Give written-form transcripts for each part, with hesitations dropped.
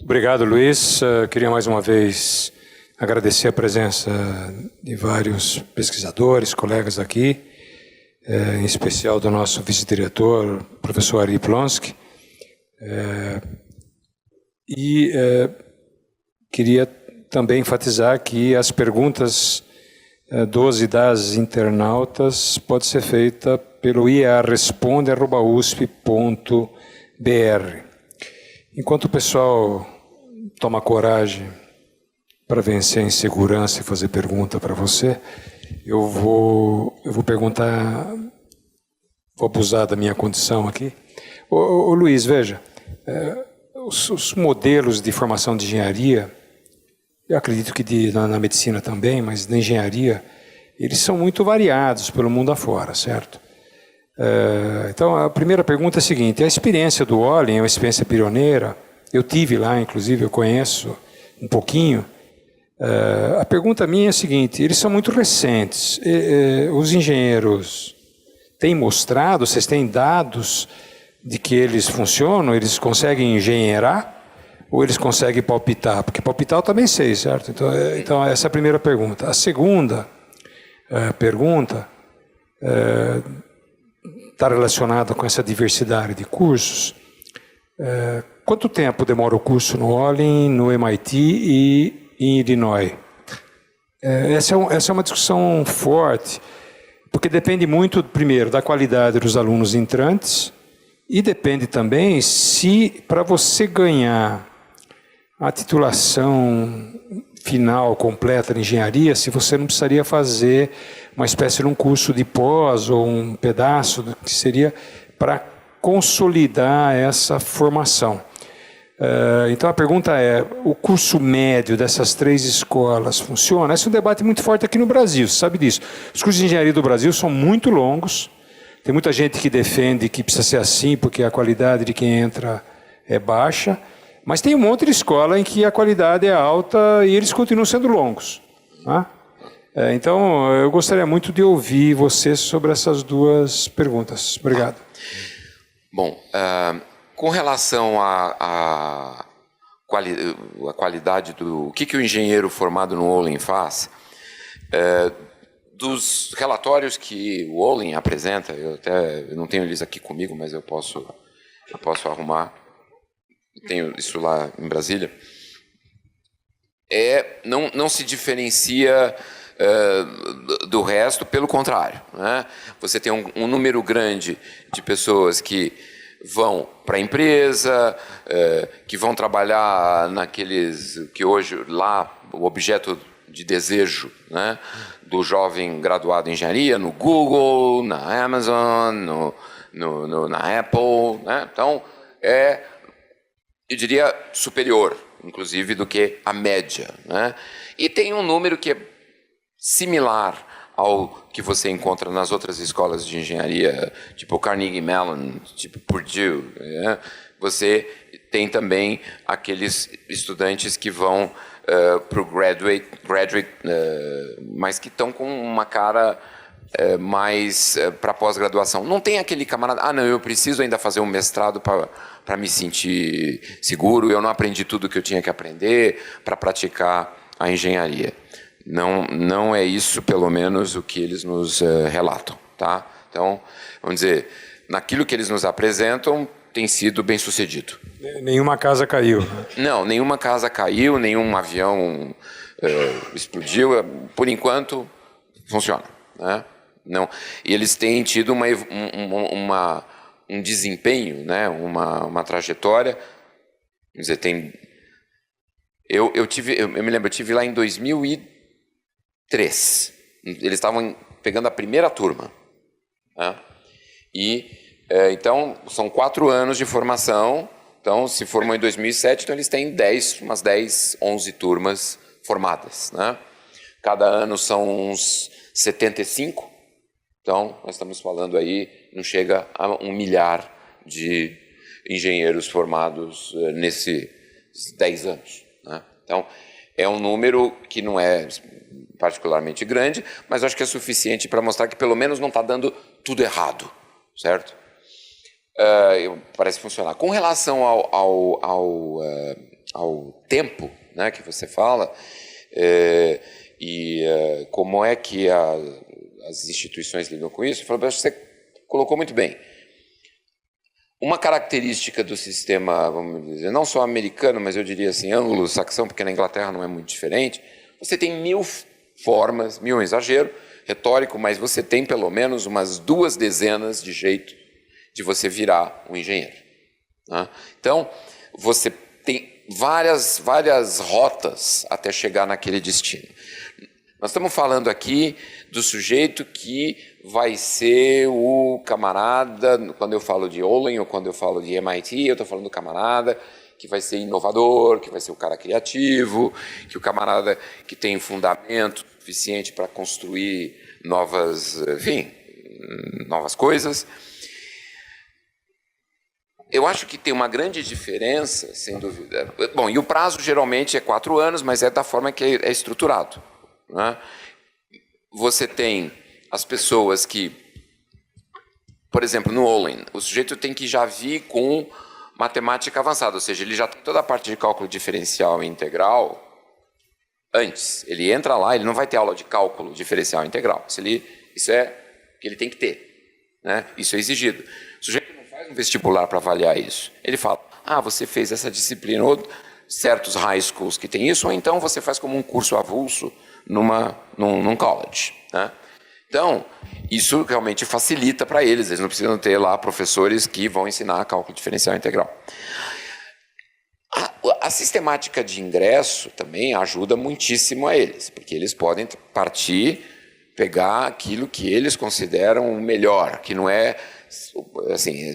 Obrigado, Luiz. Queria mais uma vez agradecer a presença de vários pesquisadores, colegas aqui, em especial do nosso vice-diretor, professor Ari Plonsky. Queria também enfatizar que as perguntas dos e das internautas podem ser feitas pelo iaresponde@usp.br. Enquanto o pessoal toma coragem para vencer a insegurança e fazer pergunta para você, eu vou perguntar, vou abusar da minha condição aqui. Ô Luiz, veja, os modelos de formação de engenharia, eu acredito que na medicina também, mas na engenharia, eles são muito variados pelo mundo afora, certo? Então, a primeira pergunta é a seguinte: a experiência do Olin é uma experiência pioneira. Eu tive lá, inclusive, eu conheço um pouquinho. A pergunta minha é a seguinte: eles são muito recentes. Os engenheiros têm mostrado, vocês têm dados de que eles funcionam, eles conseguem engenheirar ou eles conseguem palpitar? Porque palpitar eu também sei, certo? Então essa é a primeira pergunta. A segunda pergunta está relacionada com essa diversidade de cursos. Quanto tempo demora o curso no Olin, no MIT e em Illinois? Essa é uma discussão forte, porque depende muito, primeiro, da qualidade dos alunos entrantes e depende também se, para você ganhar a titulação final, completa de engenharia, se você não precisaria fazer uma espécie de um curso de pós ou um pedaço do que seria para consolidar essa formação. Então a pergunta é: o curso médio dessas três escolas funciona? Esse é um debate muito forte aqui no Brasil, você sabe disso. Os cursos de engenharia do Brasil são muito longos, tem muita gente que defende que precisa ser assim porque a qualidade de quem entra é baixa, mas tem um monte de escola em que a qualidade é alta e eles continuam sendo longos, né? Então eu gostaria muito de ouvir você sobre essas duas perguntas. Obrigado. Bom, com relação à qualidade do... O que o engenheiro formado no Olin faz, dos relatórios que o Olin apresenta, eu não tenho eles aqui comigo, mas eu posso arrumar, tenho isso lá em Brasília, não se diferencia do resto, pelo contrário, né? Você tem um número grande de pessoas que vão para a empresa, que vão trabalhar naqueles que hoje lá o objeto de desejo, né, do jovem graduado em engenharia, no Google, na Amazon, na Apple, né? Então eu diria superior, inclusive, do que a média, né? E tem um número que é similar ao que você encontra nas outras escolas de engenharia, tipo Carnegie Mellon, tipo Purdue, né? Você tem também aqueles estudantes que vão para o graduate, mas que estão com uma cara mais para pós-graduação. Não tem aquele camarada, não, eu preciso ainda fazer um mestrado para me sentir seguro, eu não aprendi tudo que eu tinha que aprender para praticar a engenharia. Não é isso, pelo menos, o que eles nos relatam, tá? Então, vamos dizer, naquilo que eles nos apresentam, tem sido bem sucedido. Nenhuma casa caiu? Não, nenhuma casa caiu, nenhum avião explodiu. Por enquanto, funciona, né? Não. E eles têm tido um desempenho, né? uma trajetória. Quer dizer, eu me lembro, eu tive lá em 2003. Eles estavam pegando a primeira turma, né? E então são 4 anos de formação. Então se formou em 2007, então eles têm umas 10, 11 turmas formadas, né? Cada ano são uns 75. Então nós estamos falando aí, não chega a 1 milhar de engenheiros formados nesses 10 anos, né? Então é um número que não é particularmente grande, mas acho que é suficiente para mostrar que pelo menos não está dando tudo errado, certo? Parece funcionar. Com relação ao tempo, né, que você fala, como é que as instituições lidam com isso, você colocou muito bem. Uma característica do sistema, vamos dizer, não só americano, mas eu diria assim, anglo-saxão, porque na Inglaterra não é muito diferente, você tem 1000 formas, 1000 é um exagero, retórico, mas você tem pelo menos umas 2 dezenas de jeitos de você virar um engenheiro. Né? Então, você tem várias rotas até chegar naquele destino. Nós estamos falando aqui do sujeito que vai ser o camarada, quando eu falo de Olin ou quando eu falo de MIT, eu estou falando do camarada que vai ser inovador, que vai ser o cara criativo, que o camarada que tem fundamento suficiente para construir novas coisas. Eu acho que tem uma grande diferença, sem dúvida. Bom, e o prazo geralmente é 4 anos, mas é da forma que é estruturado. Né? Você tem as pessoas que, por exemplo, no Olin, o sujeito tem que já vir com matemática avançada, ou seja, ele já tem toda a parte de cálculo diferencial e integral antes. Ele entra lá, ele não vai ter aula de cálculo diferencial e integral. Isso é o que ele tem que ter. Né? Isso é exigido. O sujeito não faz um vestibular para avaliar isso. Ele fala, você fez essa disciplina, ou certos high schools que tem isso, ou então você faz como um curso avulso num college. Né? Então, isso realmente facilita para eles não precisam ter lá professores que vão ensinar cálculo diferencial integral. A sistemática de ingresso também ajuda muitíssimo a eles, porque eles podem pegar aquilo que eles consideram o melhor, que não é, assim,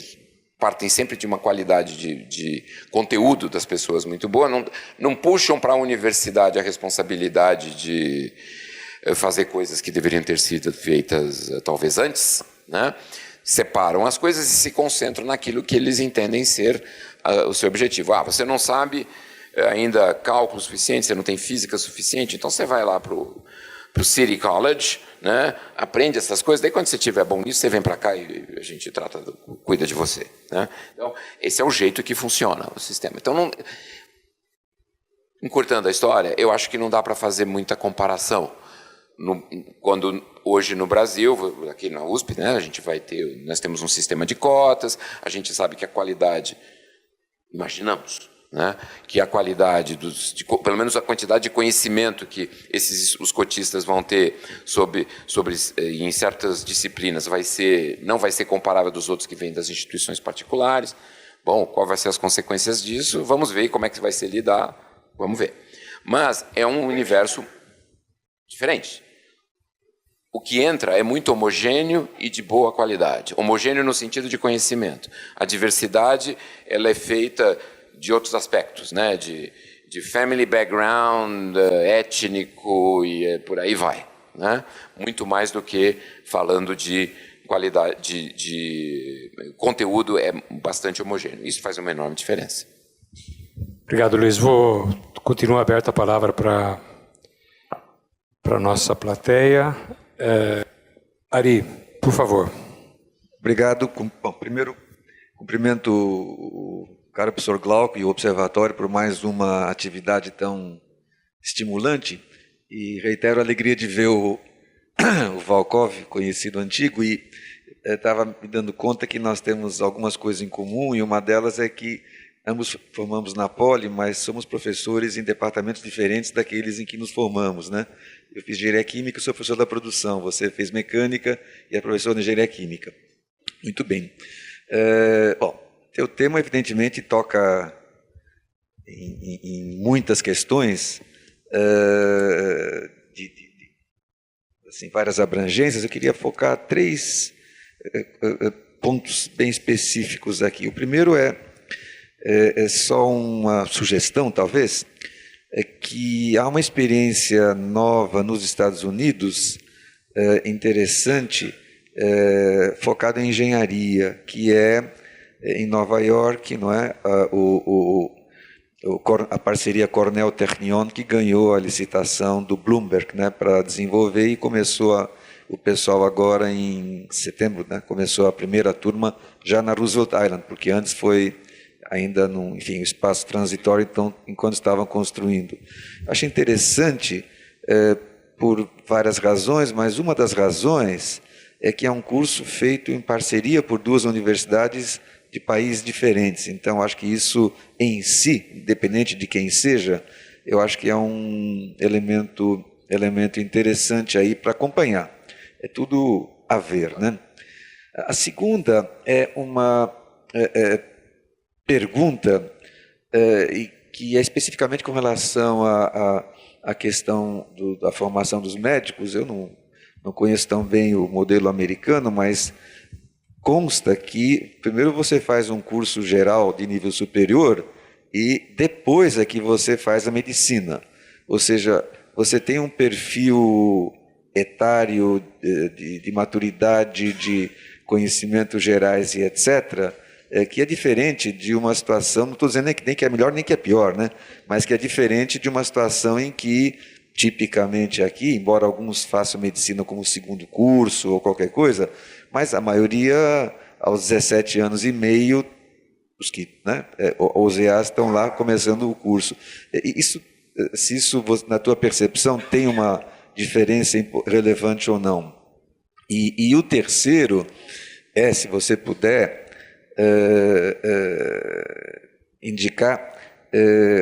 partem sempre de uma qualidade de conteúdo das pessoas muito boa, não puxam para a universidade a responsabilidade de fazer coisas que deveriam ter sido feitas talvez antes, né? Separam as coisas e se concentram naquilo que eles entendem ser o seu objetivo. Você não sabe ainda cálculo suficiente, você não tem física suficiente, então você vai lá para o City College, né? Aprende essas coisas, daí quando você estiver bom nisso, você vem para cá e a gente cuida de você. Né? Então, esse é o jeito que funciona o sistema. Então, encurtando a história, eu acho que não dá para fazer muita comparação. Quando hoje no Brasil, aqui na USP, né, nós temos um sistema de cotas, a gente sabe que a qualidade, imaginamos, né, que a qualidade, pelo menos a quantidade de conhecimento que os cotistas vão ter em certas disciplinas não vai ser comparável dos outros que vêm das instituições particulares. Bom, qual vai ser as consequências disso? Vamos ver como é que vai ser lidar, vamos ver. Mas é um universo diferente. O que entra é muito homogêneo e de boa qualidade. Homogêneo no sentido de conhecimento. A diversidade ela é feita de outros aspectos, né? de family background, étnico e por aí vai. Né? Muito mais do que falando de qualidade, de conteúdo é bastante homogêneo. Isso faz uma enorme diferença. Obrigado, Luiz. Vou continuar aberta a palavra para a nossa plateia. Ari, por favor. Obrigado. Bom, primeiro, cumprimento o caro professor Glauco e o Observatório por mais uma atividade tão estimulante e reitero a alegria de ver o Volkov, conhecido antigo, e estava me dando conta que nós temos algumas coisas em comum e uma delas é que ambos formamos na Poli, mas somos professores em departamentos diferentes daqueles em que nos formamos, né? Eu fiz engenharia química, sou professor da produção, você fez mecânica e é professor de engenharia química. Muito bem. Bom, teu tema evidentemente toca em muitas questões, assim, várias abrangências. Eu queria focar 3 pontos bem específicos aqui. O primeiro é só uma sugestão, talvez, é que há uma experiência nova nos Estados Unidos, interessante, focada em engenharia, que é em Nova York, não é? a parceria Cornell-Technion, que ganhou a licitação do Bloomberg, né, para desenvolver, e o pessoal agora em setembro, né, começou a primeira turma já na Roosevelt Island, porque antes foi ainda num, enfim, espaço transitório, então, enquanto estavam construindo. Acho interessante por várias razões, mas uma das razões é que é um curso feito em parceria por duas universidades de países diferentes. Então, acho que isso em si, independente de quem seja, eu acho que é um elemento interessante aí para acompanhar. É tudo a ver, né? A segunda é uma pergunta que é especificamente com relação à questão da formação dos médicos. Eu não conheço tão bem o modelo americano, mas consta que primeiro você faz um curso geral de nível superior e depois é que você faz a medicina. Ou seja, você tem um perfil etário de maturidade, de conhecimentos gerais e etc., que é diferente de uma situação, não estou dizendo nem que é melhor nem que é pior, né? Mas que é diferente de uma situação em que, tipicamente aqui, embora alguns façam medicina como segundo curso ou qualquer coisa, mas a maioria, aos 17 anos e meio, os que, né, os EAs estão lá começando o curso. Se isso, na tua percepção, tem uma diferença relevante ou não. E o terceiro se você puder indicar,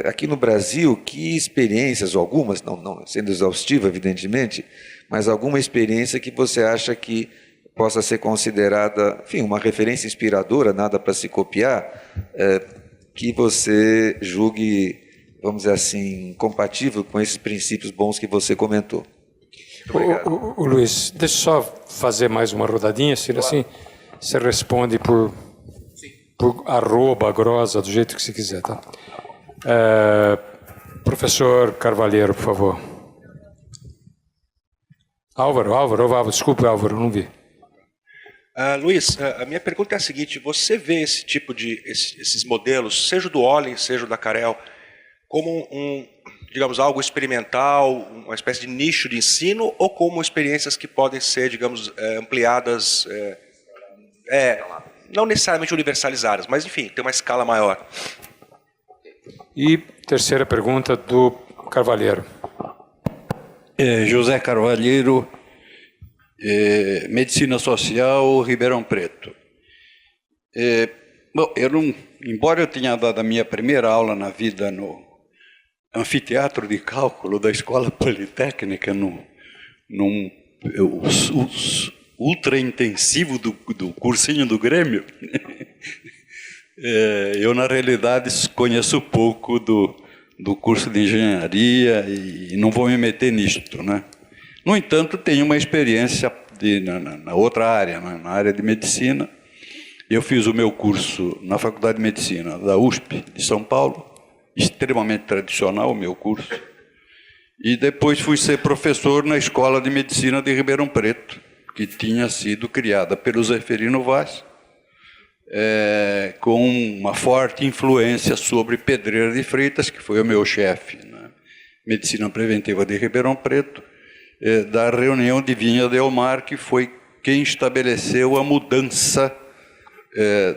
aqui no Brasil, que experiências, ou algumas, não sendo exaustiva, evidentemente, mas alguma experiência que você acha que possa ser considerada, enfim, uma referência inspiradora, nada para se copiar, que você julgue, vamos dizer assim, compatível com esses princípios bons que você comentou. O Luiz, deixa eu só fazer mais uma rodadinha, assim você responde por arroba, grossa, do jeito que você quiser, tá? Professor Carvalheiro, por favor. Álvaro, desculpe, Álvaro, não vi. Luiz, a minha pergunta é a seguinte: você vê esse tipo esses modelos, seja do Olin, seja da Carel, como digamos, algo experimental, uma espécie de nicho de ensino, ou como experiências que podem ser, digamos, ampliadas, não necessariamente universalizadas, mas, enfim, tem uma escala maior? E terceira pergunta do Carvalheiro. José Carvalheiro, Medicina Social, Ribeirão Preto. Bom, embora eu tenha dado a minha primeira aula na vida no anfiteatro de cálculo da Escola Politécnica, num ultra intensivo do cursinho do Grêmio, eu, na realidade, conheço pouco do curso de engenharia e não vou me meter nisto, né? No entanto, tenho uma experiência na outra área, né? Na área de medicina. Eu fiz o meu curso na Faculdade de Medicina da USP de São Paulo, extremamente tradicional o meu curso, e depois fui ser professor na Escola de Medicina de Ribeirão Preto, que tinha sido criada pelo Zeferino Vaz, com uma forte influência sobre Pedreira de Freitas, que foi o meu chefe na Medicina Preventiva de Ribeirão Preto, da reunião de Vinha Del Mar, que foi quem estabeleceu a mudança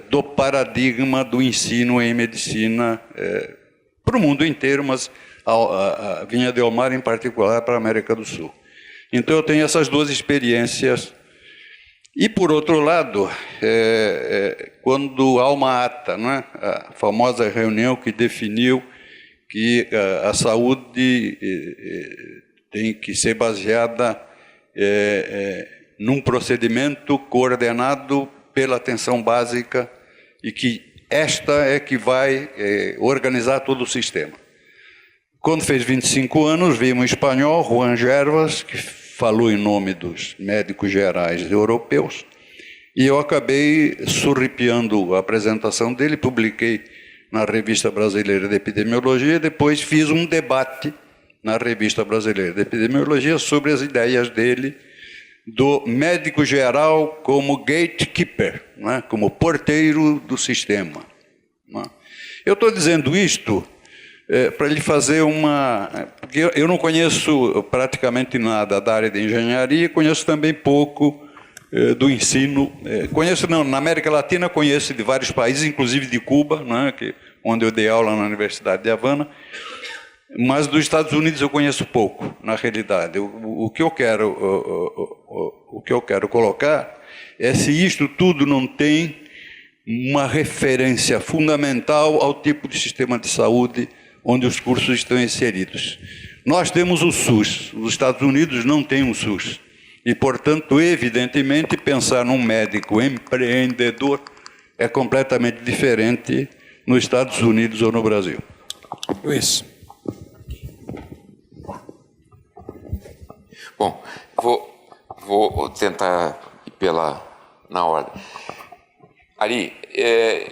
do paradigma do ensino em medicina para o mundo inteiro, mas a Vinha Del Mar em particular para a América do Sul. Então eu tenho essas duas experiências. E, por outro lado, quando há uma ata, né, a famosa reunião que definiu que a saúde tem que ser baseada num procedimento coordenado pela atenção básica e que esta é que vai organizar todo o sistema. Quando fez 25 anos, veio um espanhol, Juan Gervas, que falou em nome dos médicos gerais europeus, e eu acabei surripiando a apresentação dele, publiquei na Revista Brasileira de Epidemiologia, e depois fiz um debate na Revista Brasileira de Epidemiologia sobre as ideias dele do médico geral como gatekeeper, né, como porteiro do sistema. Né. Eu estou dizendo isto para ele fazer porque eu não conheço praticamente nada da área de engenharia, conheço também pouco do ensino. Na América Latina conheço de vários países, inclusive de Cuba, né, onde eu dei aula na Universidade de Havana, mas dos Estados Unidos eu conheço pouco, na realidade. O que eu quero colocar é se isto tudo não tem uma referência fundamental ao tipo de sistema de saúde onde os cursos estão inseridos. Nós temos o SUS, os Estados Unidos não têm um SUS. E, portanto, evidentemente, pensar num médico empreendedor é completamente diferente nos Estados Unidos ou no Brasil. Luiz. Bom, vou tentar ir na ordem. Ari,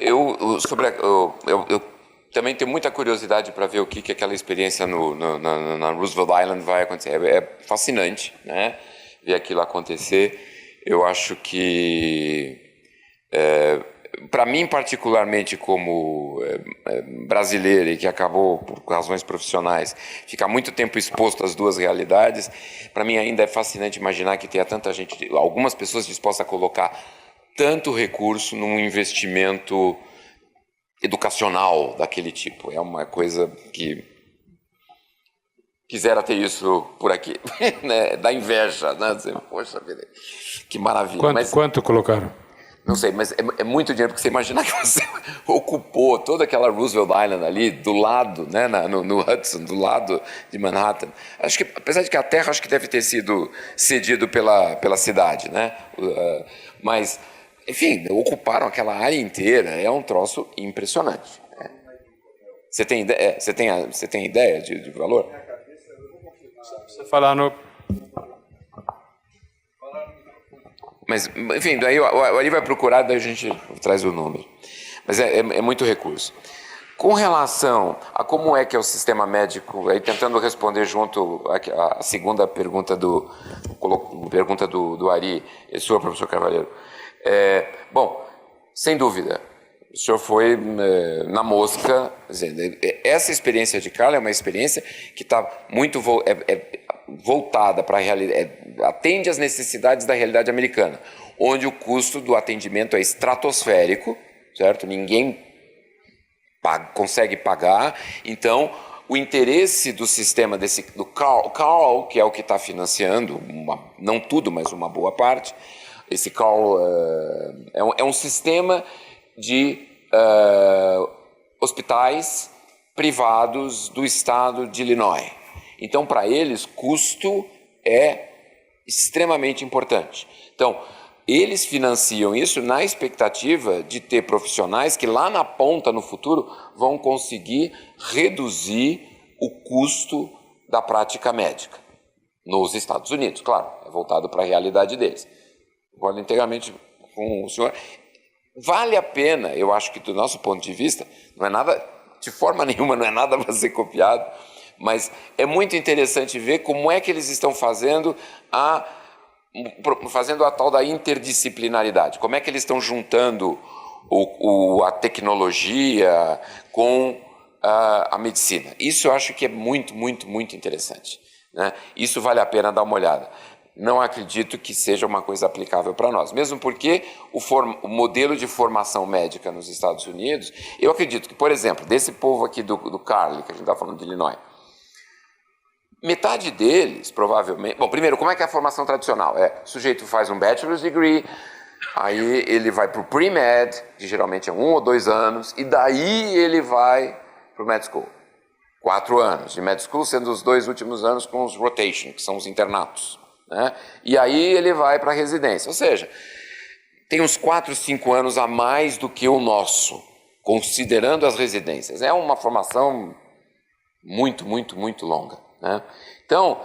eu também tenho muita curiosidade para ver o que aquela experiência na Roosevelt Island vai acontecer. É fascinante, né? Ver aquilo acontecer. Eu acho que, para mim particularmente como brasileiro e que acabou, por razões profissionais, ficar muito tempo exposto às duas realidades, para mim ainda é fascinante imaginar que tenha tanta gente, algumas pessoas dispostas a colocar tanto recurso num investimento educacional daquele tipo. É uma coisa que quisera ter isso por aqui, né? Dá inveja, né? Poxa vida, que maravilha. Quanto colocaram? Não sei, mas é muito dinheiro, porque você imagina que você ocupou toda aquela Roosevelt Island ali, do lado, né, no Hudson, do lado de Manhattan. Acho que, apesar de que a terra acho que deve ter sido cedido pela cidade, né? Mas, enfim, ocuparam aquela área inteira, é um troço impressionante. Né? Você tem ideia de valor? Você falar no... Mas, enfim, daí o Ari vai procurar, daí a gente traz o número. Mas é muito recurso. Com relação a como é que é o sistema médico, aí tentando responder junto à segunda pergunta do Ari e sua, professor Carvalheiro. Bom, sem dúvida, o senhor foi na mosca. Essa experiência de Carla é uma experiência que está muito voltada para a realidade, atende às necessidades da realidade americana, onde o custo do atendimento é estratosférico, certo? Ninguém consegue pagar. Então, o interesse do sistema do Carl, que é o que está financiando, não tudo, mas uma boa parte, esse Carl é um sistema de hospitais privados do estado de Illinois. Então, para eles, custo é extremamente importante. Então, eles financiam isso na expectativa de ter profissionais que lá na ponta, no futuro, vão conseguir reduzir o custo da prática médica. Nos Estados Unidos, claro, é voltado para a realidade deles. Concordo integralmente com o senhor. Vale a pena, eu acho que do nosso ponto de vista, não é nada, de forma nenhuma, não é nada para ser copiado, mas é muito interessante ver como é que eles estão fazendo a tal da interdisciplinaridade. Como é que eles estão juntando a tecnologia com a medicina. Isso eu acho que é muito, muito, muito interessante. Né? Isso vale a pena dar uma olhada. Não acredito que seja uma coisa aplicável para nós, mesmo porque o modelo de formação médica nos Estados Unidos, eu acredito que, por exemplo, desse povo aqui do Carly, que a gente está falando de Illinois, metade deles, provavelmente... Bom, primeiro, como é que é a formação tradicional? O sujeito faz um bachelor's degree, aí ele vai para o pre-med, que geralmente é 1 ou 2 anos, e daí ele vai para o med school. 4 anos de med school, sendo os 2 últimos anos com os rotation, que são os internatos. Né? E aí ele vai para a residência. Ou seja, tem uns 4, 5 anos a mais do que o nosso, considerando as residências. É uma formação muito, muito, muito longa. Né? Então,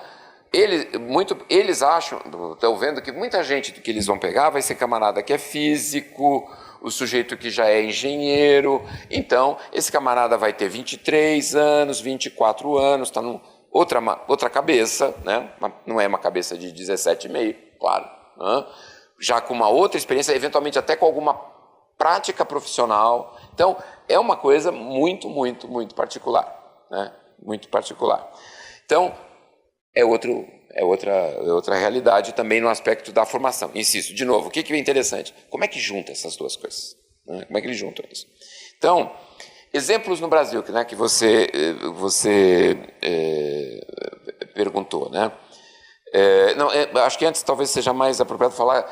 eles acham, estão vendo que muita gente que eles vão pegar vai ser camarada que é físico, o sujeito que já é engenheiro. Então, esse camarada vai ter 23 anos, 24 anos, está num outra cabeça, né? Não é uma cabeça de 17,5, claro, né? Já com uma outra experiência, eventualmente até com alguma prática profissional. Então, é uma coisa muito, muito, muito particular. né? Muito particular. Então, é outra realidade também no aspecto da formação. Insisto, de novo, o que é interessante? Como é que junta essas duas coisas? Né? Como é que eles juntam isso? Então, exemplos no Brasil, né, que você perguntou, né? Acho que antes talvez seja mais apropriado falar,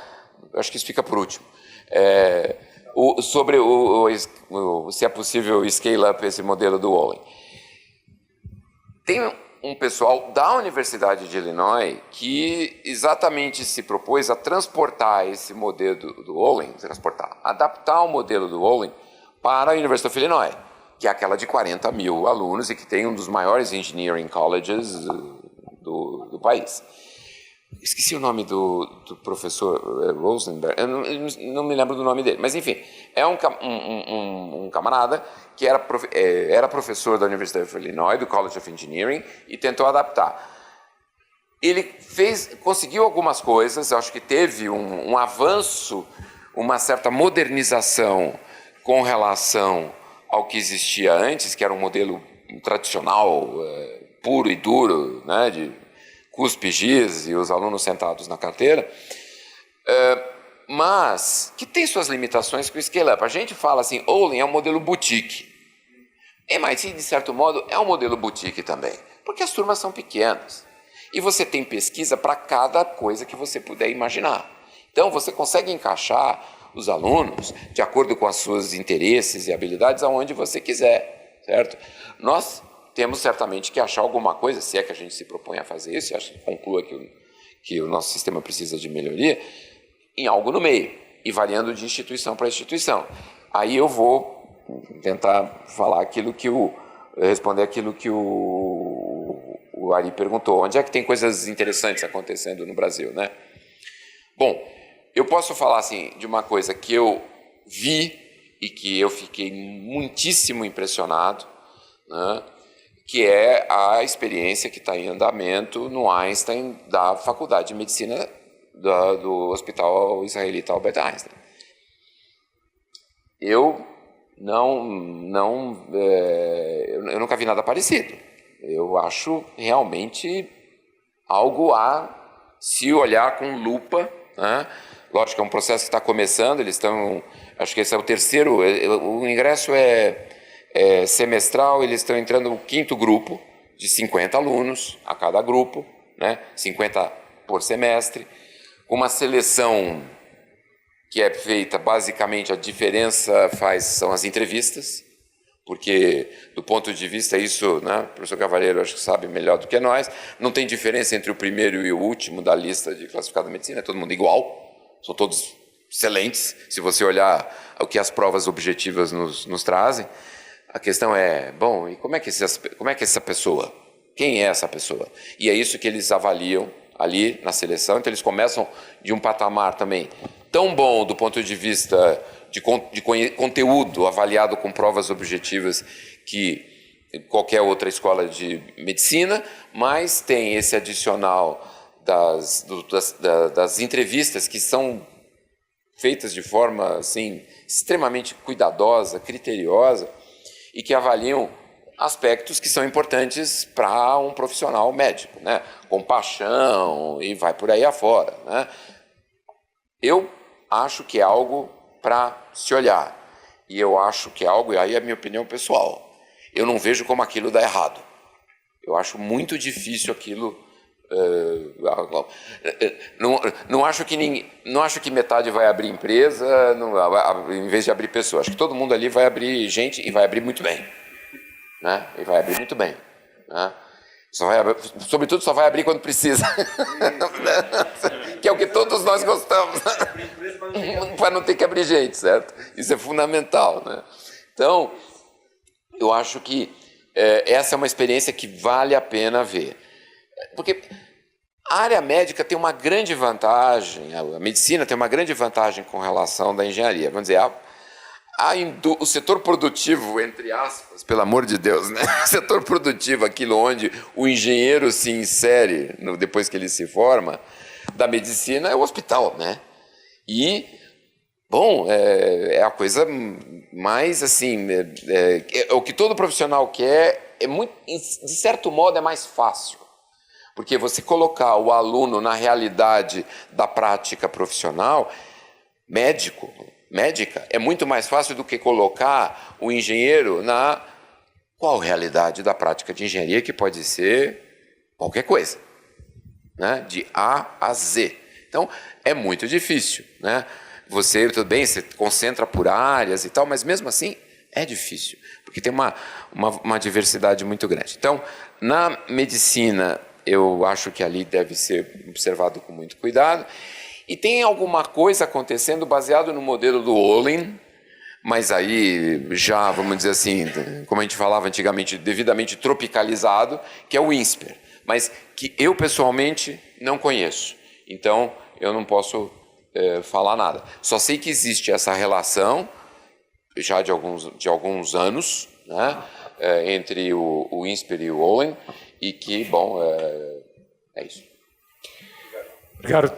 acho que isso fica por último, sobre se é possível scale up esse modelo do Olin. Tem um pessoal da Universidade de Illinois que exatamente se propôs a transportar esse modelo do Olin, adaptar o modelo do Olin para a University of Illinois, que é aquela de 40 mil alunos e que tem um dos maiores engineering colleges do país. Esqueci o nome do professor Rosenberg, eu não me lembro do nome dele, mas enfim, é um camarada que era professor da University of Illinois, do College of Engineering, e tentou adaptar. Ele conseguiu algumas coisas, acho que teve um avanço, uma certa modernização com relação ao que existia antes, que era um modelo tradicional, puro e duro, né, de cuspe, giz e os alunos sentados na carteira, mas que tem suas limitações com o scale-up. A gente fala assim, Olin é um modelo boutique. MIT, de certo modo, é um modelo boutique também, porque as turmas são pequenas. E você tem pesquisa para cada coisa que você puder imaginar. Então, você consegue encaixar os alunos de acordo com os seus interesses e habilidades aonde você quiser, certo? Nós temos certamente que achar alguma coisa, se é que a gente se propõe a fazer isso, e conclua que o nosso sistema precisa de melhoria, em algo no meio, e variando de instituição para instituição. Aí eu vou tentar responder aquilo que o Ari perguntou. Onde é que tem coisas interessantes acontecendo no Brasil, né? Bom, eu posso falar assim de uma coisa que eu vi e que eu fiquei muitíssimo impressionado, né? Que é a experiência que está em andamento no Einstein da Faculdade de Medicina do Hospital Israelita Albert Einstein. Eu nunca vi nada parecido. Eu acho realmente algo a se olhar com lupa, né? Lógico que é um processo que está começando, acho que esse é o terceiro, o ingresso é semestral, eles estão entrando no 5º grupo, de 50 alunos a cada grupo, né? 50 por semestre, uma seleção que é feita, basicamente, a diferença são as entrevistas, porque, do ponto de vista, isso, né, o professor Cavalheiro acho que sabe melhor do que nós, não tem diferença entre o primeiro e o último da lista de classificado de medicina, é todo mundo igual, são todos excelentes, se você olhar o que as provas objetivas nos trazem. A questão é, bom, e como é que essa pessoa? Quem é essa pessoa? E é isso que eles avaliam ali na seleção, então eles começam de um patamar também tão bom do ponto de vista de conteúdo avaliado com provas objetivas que qualquer outra escola de medicina, mas tem esse adicional das entrevistas que são feitas de forma assim, extremamente cuidadosa, criteriosa, e que avaliam aspectos que são importantes para um profissional médico, né? Compaixão e vai por aí afora, né? Eu acho que é algo para se olhar. E eu acho que é algo, e aí é a minha opinião pessoal, eu não vejo como aquilo dá errado. Eu acho muito difícil aquilo... Não acho que metade vai abrir empresa em vez de abrir pessoas. Acho que todo mundo ali vai abrir gente e vai abrir muito bem, né? E vai abrir muito bem, né? Sobretudo só vai abrir quando precisa, que é o que todos nós gostamos, para não ter que abrir gente, certo? Isso é fundamental, né? Então, eu acho que essa é uma experiência que vale a pena ver. Porque a área médica tem uma grande vantagem, a medicina tem uma grande vantagem com relação da engenharia. Vamos dizer, o setor produtivo, entre aspas, pelo amor de Deus, né? O setor produtivo, aquilo onde o engenheiro se insere depois que ele se forma, da medicina é o hospital, né? E, bom, é a coisa mais assim, o que todo profissional quer de certo modo, é mais fácil. Porque você colocar o aluno na realidade da prática profissional, médica, é muito mais fácil do que colocar o engenheiro na qual realidade da prática de engenharia, que pode ser qualquer coisa, né? De A a Z. Então, é muito difícil, né? Você, tudo bem, você concentra por áreas e tal, mas mesmo assim é difícil, porque tem uma diversidade muito grande. Então, na medicina, eu acho que ali deve ser observado com muito cuidado. E tem alguma coisa acontecendo baseado no modelo do Olin, mas aí já, vamos dizer assim, como a gente falava antigamente, devidamente tropicalizado, que é o INSPER, mas que eu pessoalmente não conheço. Então, eu não posso falar nada. Só sei que existe essa relação, já de alguns anos, né, entre o INSPER e o Olin, e que, bom, é isso. Ricardo,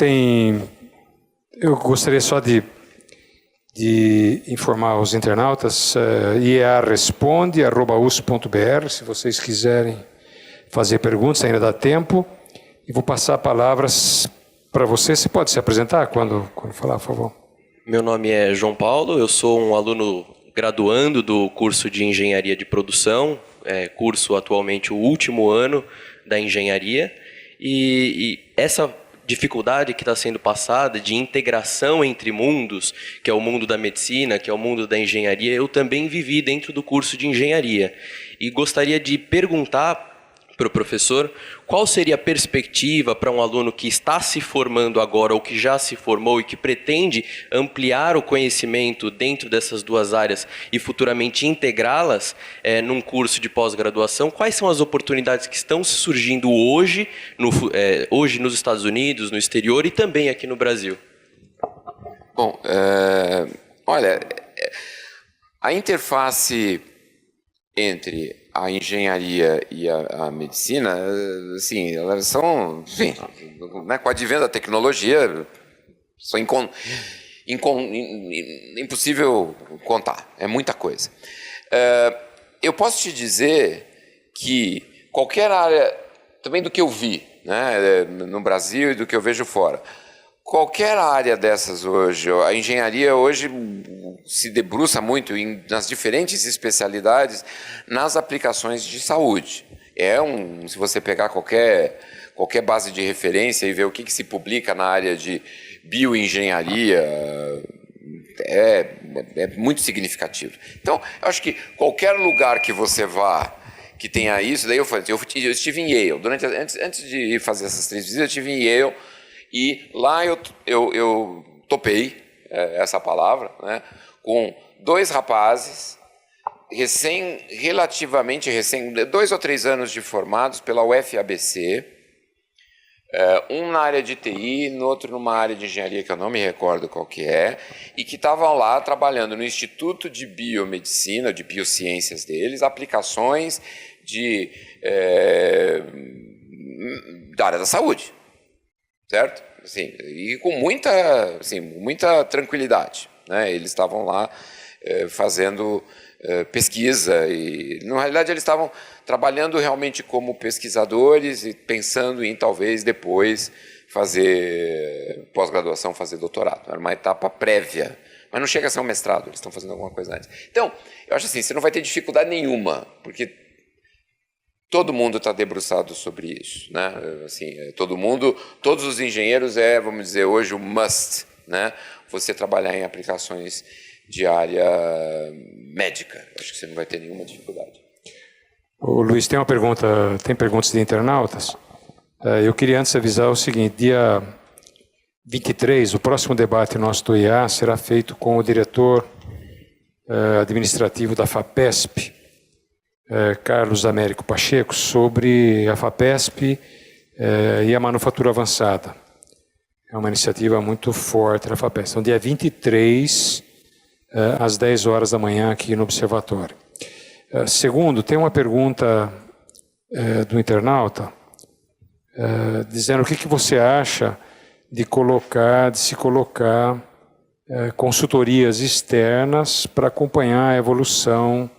eu gostaria só de informar os internautas, iea-responde@usp.br, se vocês quiserem fazer perguntas, ainda dá tempo. E vou passar palavras para você. Você pode se apresentar quando falar, por favor? Meu nome é João Paulo, eu sou um aluno graduando do curso de Engenharia de Produção, curso atualmente o último ano da engenharia, e essa dificuldade que está sendo passada de integração entre mundos, que é o mundo da medicina, que é o mundo da engenharia, eu também vivi dentro do curso de engenharia. E gostaria de perguntar para o professor qual seria a perspectiva para um aluno que está se formando agora ou que já se formou e que pretende ampliar o conhecimento dentro dessas duas áreas e futuramente integrá-las num curso de pós-graduação. Quais são as oportunidades que estão surgindo hoje nos Estados Unidos, no exterior e também aqui no Brasil? Bom, olha, a interface entre a engenharia e a medicina, assim, elas são, enfim, né, com o advento da tecnologia, são impossível contar, é muita coisa. Eu posso te dizer que qualquer área, também do que eu vi, né, no Brasil e do que eu vejo fora, qualquer área dessas hoje, a engenharia hoje se debruça muito nas diferentes especialidades nas aplicações de saúde. Se você pegar qualquer base de referência e ver o que se publica na área de bioengenharia, é muito significativo. Então, eu acho que qualquer lugar que você vá que tenha isso, daí eu estive em Yale. Antes de fazer essas 3 visitas, eu estive em Yale. E lá eu topei essa palavra, né, com 2 rapazes, relativamente recém, 2 ou 3 anos de formados pela UFABC, um na área de TI, no outro numa área de engenharia que eu não me recordo qual que é, e que estavam lá trabalhando no Instituto de Biomedicina, de Biociências deles, aplicações da área da saúde. Certo? Assim, e com muita tranquilidade, né? Eles estavam lá fazendo pesquisa e, na realidade, eles estavam trabalhando realmente como pesquisadores e pensando em, talvez, depois fazer pós-graduação, fazer doutorado. Era uma etapa prévia, mas não chega a ser um mestrado, eles estão fazendo alguma coisa antes. Então, eu acho assim, você não vai ter dificuldade nenhuma, porque todo mundo está debruçado sobre isso, né? Assim, todos os engenheiros vamos dizer, hoje o must, né? Você trabalhar em aplicações de área médica. Acho que você não vai ter nenhuma dificuldade. O Luiz, tem perguntas de internautas? Eu queria antes avisar o seguinte, dia 23, o próximo debate nosso do IA será feito com o diretor administrativo da FAPESP, Carlos Américo Pacheco, sobre a FAPESP e a manufatura avançada. É uma iniciativa muito forte da FAPESP. Então, dia 23, às 10 horas da manhã, aqui no Observatório. Segundo, tem uma pergunta do internauta, dizendo o que você acha de se colocar consultorias externas para acompanhar a evolução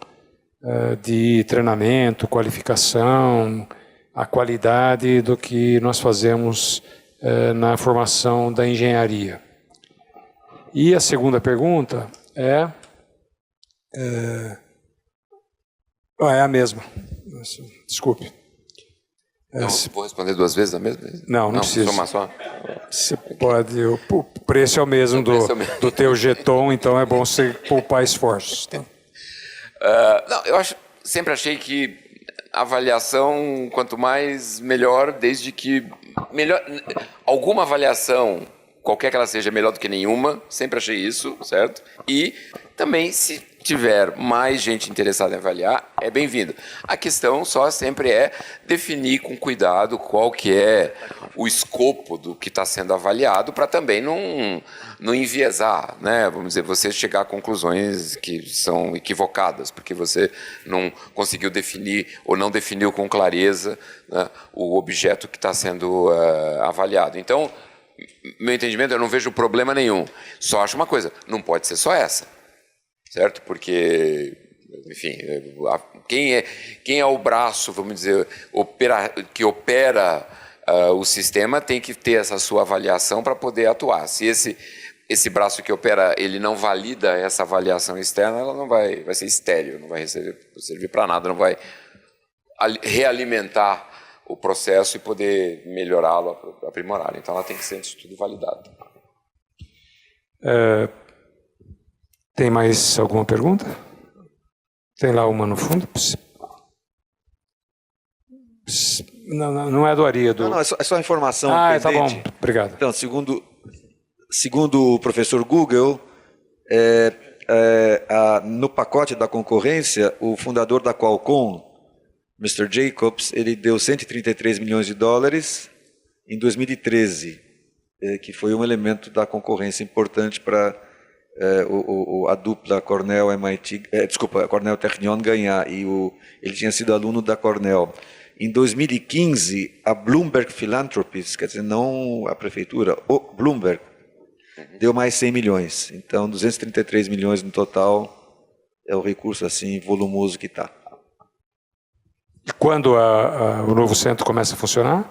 de treinamento, qualificação, a qualidade do que nós fazemos na formação da engenharia. E a segunda pergunta é a mesma. Desculpe. Não, vou responder duas vezes a mesma? Não precisa. Uma só. Você pode. O preço é o mesmo do teu jeton, então é bom você poupar esforços. Tá? Sempre achei que a avaliação, quanto mais, melhor, desde que... alguma avaliação, qualquer que ela seja, melhor do que nenhuma, sempre achei isso, certo? E também, se tiver mais gente interessada em avaliar, é bem-vindo. A questão só sempre é definir com cuidado qual que é o escopo do que está sendo avaliado para também não enviesar, né? Vamos dizer, você chegar a conclusões que são equivocadas, porque você não conseguiu definir ou não definiu com clareza, né, o objeto que está sendo avaliado. Então, meu entendimento, eu não vejo problema nenhum. Só acho uma coisa, não pode ser só essa. Certo? Porque, enfim, quem é o braço, vamos dizer, que opera o sistema tem que ter essa sua avaliação para poder atuar. Se esse braço que opera, ele não valida essa avaliação externa, ela não vai ser estéril, não vai servir para nada, não vai realimentar o processo e poder melhorá-lo, aprimorar. Então, ela tem que ser, antes de tudo, validada. Tem mais alguma pergunta? Tem lá uma no fundo? Não é do Ari, é do... Não, é só informação tá pendente. bom. Obrigado. Então, segundo o professor Google, no pacote da concorrência, o fundador da Qualcomm, Mr. Jacobs, ele deu 133 milhões de dólares em 2013, que foi um elemento da concorrência importante para a dupla Cornell-MIT, Cornell-Technion ganhar, e ele tinha sido aluno da Cornell. Em 2015, a Bloomberg Philanthropies, quer dizer, não a prefeitura, o Bloomberg, deu mais 100 milhões. Então, 233 milhões no total é o recurso assim volumoso que está. E quando o novo centro começa a funcionar?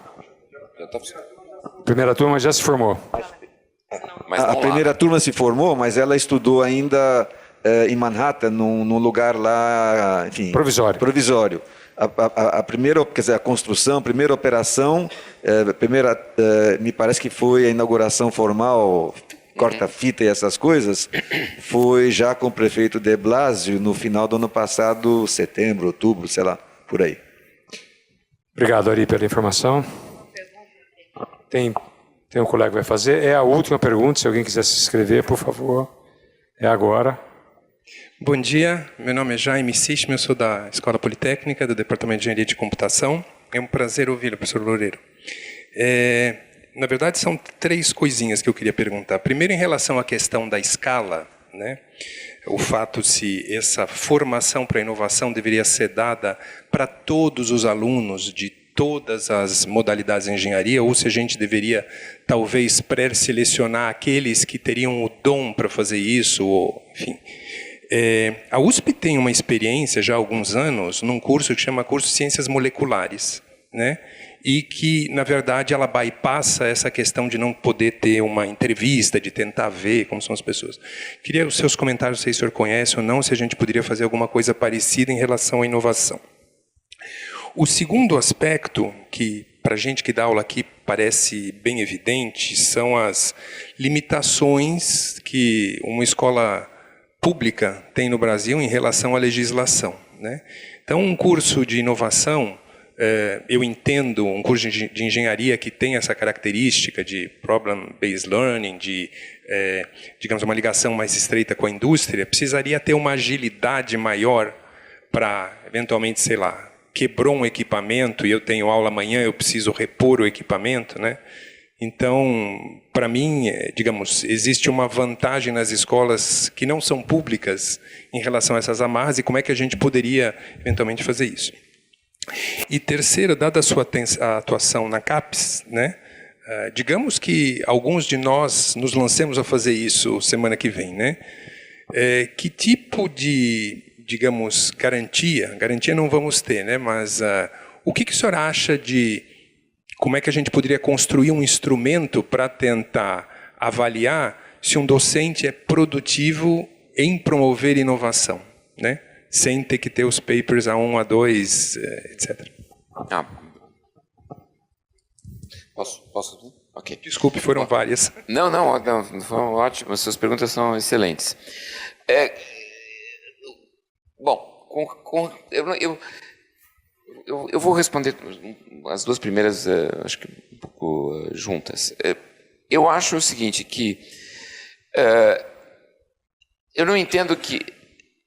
Já está funcionando. A primeira turma já se formou. A primeira turma se formou, mas ela estudou ainda em Manhattan, num lugar lá, enfim... Provisório. A primeira, quer dizer, a construção, a primeira operação, me parece que foi a inauguração formal, corta-fita e essas coisas, foi já com o prefeito de Blasio no final do ano passado, setembro, outubro, sei lá, por aí. Obrigado, Ari, pela informação. Tem um colega que vai fazer. É a última pergunta, se alguém quiser se inscrever, por favor. É agora. Bom dia, meu nome é Jaime Sichme, eu sou da Escola Politécnica, do Departamento de Engenharia de Computação. É um prazer ouvi-lo, professor Loureiro. Na verdade, são três coisinhas que eu queria perguntar. Primeiro, em relação à questão da escala, né? O fato se essa formação para a inovação deveria ser dada para todos os alunos de todas as modalidades de engenharia, ou se a gente deveria, talvez, pré-selecionar aqueles que teriam o dom para fazer isso, ou, enfim. A USP tem uma experiência, já há alguns anos, num curso que chama Curso de Ciências Moleculares, né? E que, na verdade, ela bypassa essa questão de não poder ter uma entrevista, de tentar ver como são as pessoas. Queria os seus comentários, se o senhor conhece ou não, se a gente poderia fazer alguma coisa parecida em relação à inovação. O segundo aspecto, que para a gente que dá aula aqui parece bem evidente, são as limitações que uma escola pública tem no Brasil em relação à legislação, né? Então, um curso de inovação, eu entendo, um curso de engenharia que tem essa característica de problem-based learning, de, digamos, uma ligação mais estreita com a indústria, precisaria ter uma agilidade maior para, eventualmente, sei lá, quebrou um equipamento e eu tenho aula amanhã, eu preciso repor o equipamento, né? Então, para mim, digamos, existe uma vantagem nas escolas que não são públicas em relação a essas amarras e como é que a gente poderia, eventualmente, fazer isso. E terceiro, dada a sua atuação na CAPES, né? Digamos que alguns de nós nos lancemos a fazer isso semana que vem, né? Que tipo de digamos, garantia não vamos ter, né? Mas o que o senhor acha de como é que a gente poderia construir um instrumento para tentar avaliar se um docente é produtivo em promover inovação, né? Sem ter que ter os papers A1, A2, etc. Posso? Ok. Desculpe, foram várias. Não, foram ótimas. Suas perguntas são excelentes. Bom, eu vou responder as duas primeiras, acho que um pouco juntas. Eu acho o seguinte, que eu não entendo que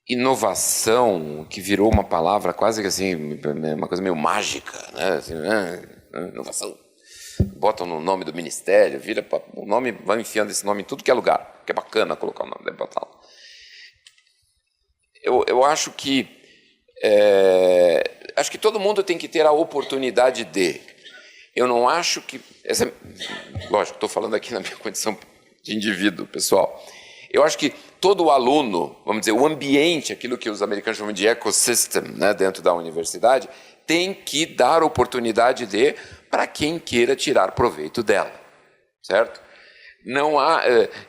inovação, que virou uma palavra quase que assim, uma coisa meio mágica, né? Assim, inovação. Botam no nome do ministério, vira o nome, vai enfiando esse nome em tudo que é lugar, que é bacana colocar o nome, deve botar lá. Eu acho que todo mundo tem que ter a oportunidade de. Eu não acho que lógico, estou falando aqui na minha condição de indivíduo, pessoal. Eu acho que todo aluno, vamos dizer, o ambiente, aquilo que os americanos chamam de ecosystem, né, dentro da universidade, tem que dar oportunidade para quem queira tirar proveito dela, certo? Não há,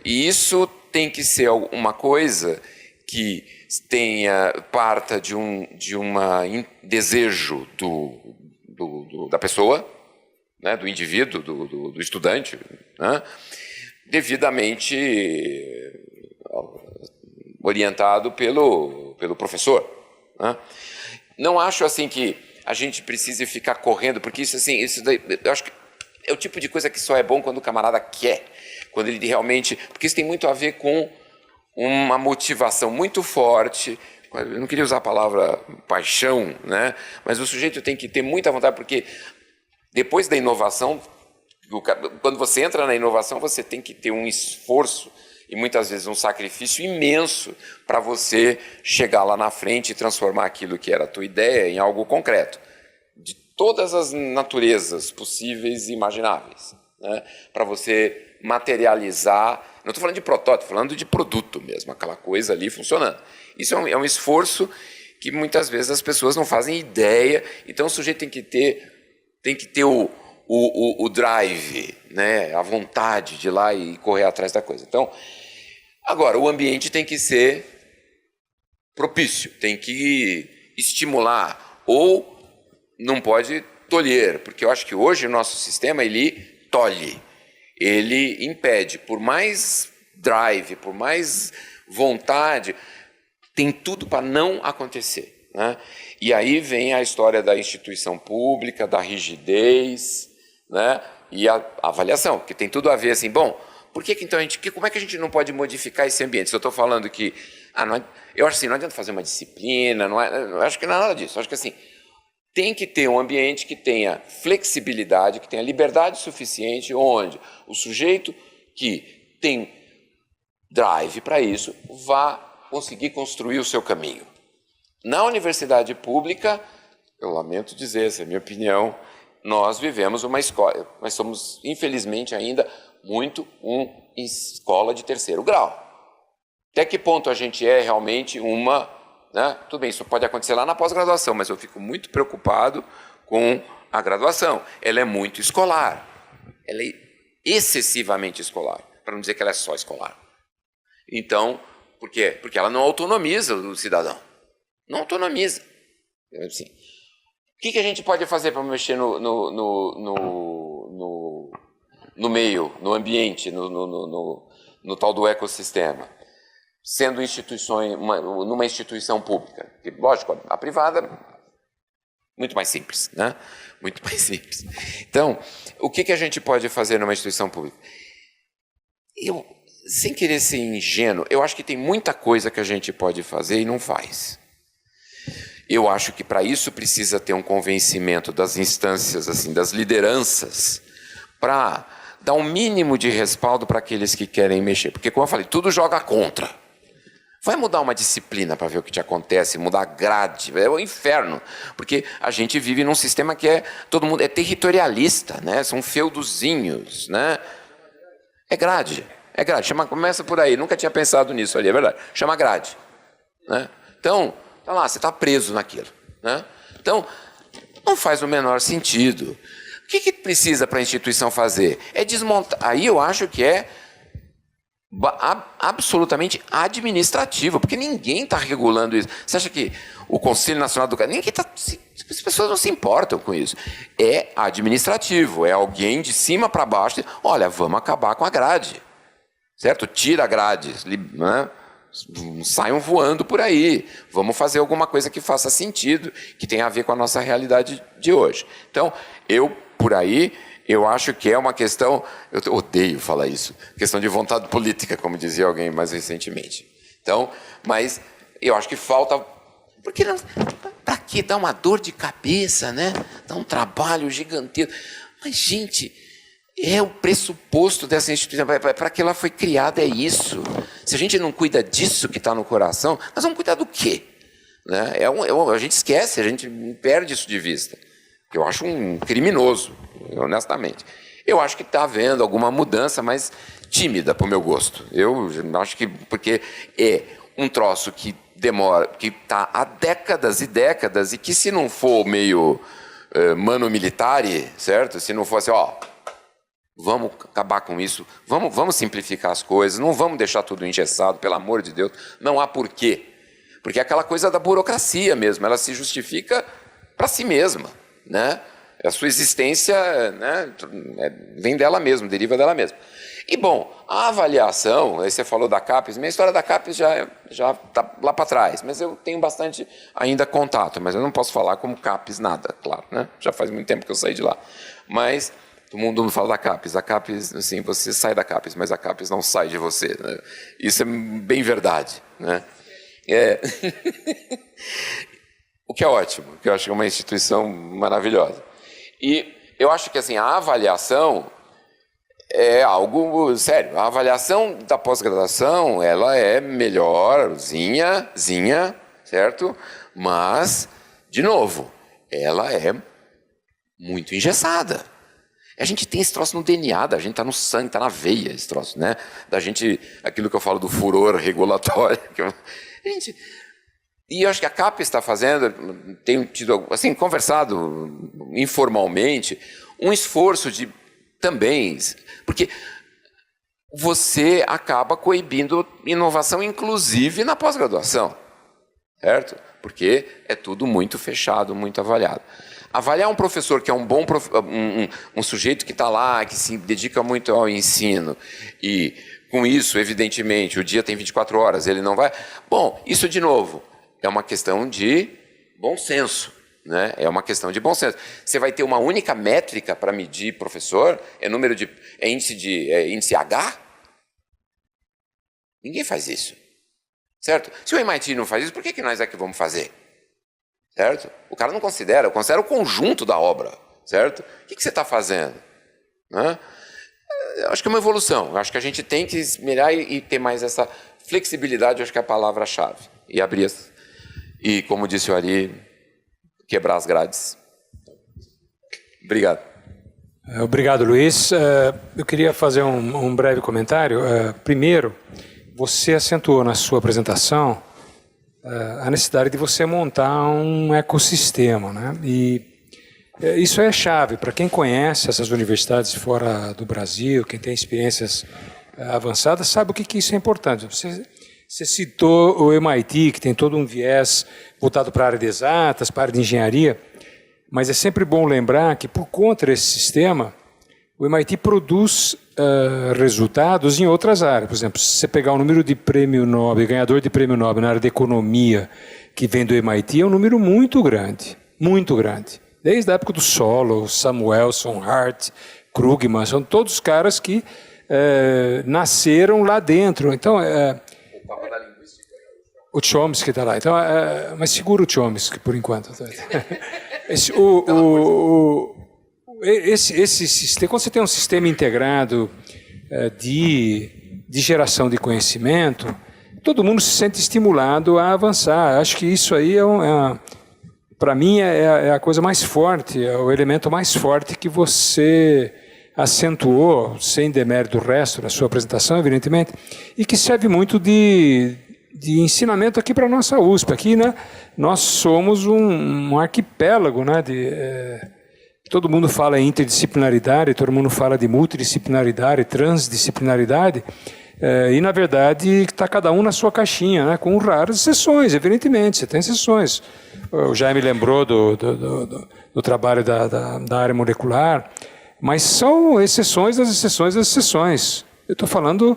e isso tem que ser uma coisa que parta de um desejo da pessoa, né, do indivíduo, do estudante, né, devidamente orientado pelo professor, né? Não acho assim que a gente precise ficar correndo, porque isso daí, eu acho que é o tipo de coisa que só é bom quando o camarada quer, quando ele realmente, porque isso tem muito a ver com uma motivação muito forte. Eu não queria usar a palavra paixão, né? Mas o sujeito tem que ter muita vontade, porque depois da inovação, quando você entra na inovação, você tem que ter um esforço e muitas vezes um sacrifício imenso para você chegar lá na frente e transformar aquilo que era a tua ideia em algo concreto, de todas as naturezas possíveis e imagináveis, né? Para você materializar, não estou falando de protótipo, estou falando de produto mesmo, aquela coisa ali funcionando. Isso é um esforço que muitas vezes as pessoas não fazem ideia, então o sujeito tem que ter o drive, né, a vontade de ir lá e correr atrás da coisa. Então, agora, o ambiente tem que ser propício, tem que estimular, ou não pode tolher, porque eu acho que hoje o nosso sistema, ele tolhe, ele impede, por mais drive, por mais vontade, tem tudo para não acontecer, né? E aí vem a história da instituição pública, da rigidez, né? E a avaliação, que tem tudo a ver assim, bom, por que então como é que a gente não pode modificar esse ambiente? Se eu estou falando que, eu acho assim, não adianta fazer uma disciplina, eu acho que não é nada disso, eu acho que assim, tem que ter um ambiente que tenha flexibilidade, que tenha liberdade suficiente, onde o sujeito que tem drive para isso vá conseguir construir o seu caminho. Na universidade pública, eu lamento dizer, essa é a minha opinião, nós vivemos uma escola, nós somos, infelizmente, ainda muito uma escola de terceiro grau. Até que ponto a gente é realmente né? Tudo bem, isso pode acontecer lá na pós-graduação, mas eu fico muito preocupado com a graduação. Ela é muito escolar, ela é excessivamente escolar, para não dizer que ela é só escolar. Então, por quê? Porque ela não autonomiza o cidadão. Não autonomiza. Assim, o que a gente pode fazer para mexer no meio, no ambiente, no tal do ecossistema? Sendo numa instituição pública. Porque, lógico, a privada, muito mais simples, né? Muito mais simples. Então, o que a gente pode fazer numa instituição pública? Sem querer ser ingênuo, eu acho que tem muita coisa que a gente pode fazer e não faz. Eu acho que para isso precisa ter um convencimento das instâncias, assim, das lideranças, para dar um mínimo de respaldo para aqueles que querem mexer. Porque, como eu falei, tudo joga contra. Vai mudar uma disciplina para ver o que te acontece, mudar a grade, é o inferno. Porque a gente vive num sistema que todo mundo é territorialista, né? São feudozinhos, né? É grade. Começa por aí, nunca tinha pensado nisso ali, é verdade. Chama grade, né? Então, Tá lá, você está preso naquilo, né? Então, não faz o menor sentido. O que precisa para a instituição fazer? É desmontar. Aí eu acho que é absolutamente administrativo, porque ninguém está regulando isso. Você acha que o Conselho Nacional do Ninguém está. As pessoas não se importam com isso. É administrativo, é alguém de cima para baixo. Olha, vamos acabar com a grade, certo? Tira a grade, né? Saiam voando por aí. Vamos fazer alguma coisa que faça sentido, que tenha a ver com a nossa realidade de hoje. Então, por aí, eu acho que é uma questão, eu odeio falar isso, questão de vontade política, como dizia alguém mais recentemente. Então, mas eu acho que falta, porque para que dar uma dor de cabeça, né? Dá um trabalho gigantesco. Mas, gente, é o pressuposto dessa instituição, para que ela foi criada é isso. Se a gente não cuida disso que está no coração, nós vamos cuidar do quê? Né? A gente esquece, a gente perde isso de vista. Que eu acho um criminoso, honestamente. Eu acho que está havendo alguma mudança, mas tímida para o meu gosto. Eu acho que porque é um troço que demora, que está há décadas e décadas, e que se não for meio mano militare, certo? Se não fosse, vamos acabar com isso, vamos simplificar as coisas, não vamos deixar tudo engessado, pelo amor de Deus, não há porquê. Porque é aquela coisa da burocracia mesmo, ela se justifica para si mesma, né? A sua existência, né, vem dela mesma, deriva dela mesma. E, bom, a avaliação, aí você falou da CAPES, minha história da CAPES já está lá para trás, mas eu tenho bastante ainda contato, mas eu não posso falar como CAPES nada, claro, né? Já faz muito tempo que eu saí de lá. Mas todo mundo não fala da CAPES. A CAPES, assim, você sai da CAPES, mas a CAPES não sai de você, né? Isso é bem verdade, né? O que é ótimo, que eu acho que é uma instituição maravilhosa. E eu acho que assim, a avaliação é algo sério. A avaliação da pós-graduação, ela é melhorzinha, certo? Mas, de novo, ela é muito engessada. A gente tem esse troço no DNA, da gente está no sangue, está na veia esse troço, né? Da gente, aquilo que eu falo do furor regulatório. E eu acho que a CAPES está fazendo, tenho tido, assim, conversado informalmente, um esforço de também, porque você acaba coibindo inovação, inclusive na pós-graduação, certo? Porque é tudo muito fechado, muito avaliado. Avaliar um professor que é um bom um sujeito que está lá, que se dedica muito ao ensino, e com isso, evidentemente, o dia tem 24 horas, ele não vai... Bom, isso, de novo, é uma questão de bom senso, né? É uma questão de bom senso. Você vai ter uma única métrica para medir professor? É índice H? Ninguém faz isso, certo? Se o MIT não faz isso, por que nós é que vamos fazer? Certo? O cara não considera, considera o conjunto da obra, certo? O que você está fazendo? Né? Eu acho que é uma evolução. Eu acho que a gente tem que mirar e ter mais essa flexibilidade, eu acho que é a palavra-chave. E abrir e, como disse o Ari, quebrar as grades. Obrigado. Obrigado, Luiz. Eu queria fazer um breve comentário. Primeiro, você acentuou na sua apresentação a necessidade de você montar um ecossistema, né? E isso é chave para quem conhece essas universidades fora do Brasil, quem tem experiências avançadas, sabe o que isso é importante. Você citou o MIT, que tem todo um viés voltado para a área de exatas, para a área de engenharia, mas é sempre bom lembrar que, por conta desse sistema, o MIT produz resultados em outras áreas. Por exemplo, se você pegar o número de prêmio Nobel, ganhador de prêmio Nobel na área de economia, que vem do MIT, é um número muito grande, muito grande. Desde a época do Solow, Samuelson, Hart, Krugman, são todos caras que nasceram lá dentro. Então, o Chomsky está lá. Então, mas segura o Chomsky, por enquanto. Esse sistema, quando você tem um sistema integrado de geração de conhecimento, todo mundo se sente estimulado a avançar. Acho que isso aí para mim é a coisa mais forte, é o elemento mais forte que você acentuou, sem demérito do resto da sua apresentação, evidentemente, e que serve muito de de ensinamento aqui para a nossa USP. Aqui, né, nós somos um arquipélago, né, todo mundo fala em interdisciplinaridade, todo mundo fala de multidisciplinaridade, transdisciplinaridade, e, na verdade, está cada um na sua caixinha, né, com raras exceções, evidentemente, você tem exceções. O Jaime lembrou do trabalho da área molecular, mas são exceções das exceções das exceções. Eu estou falando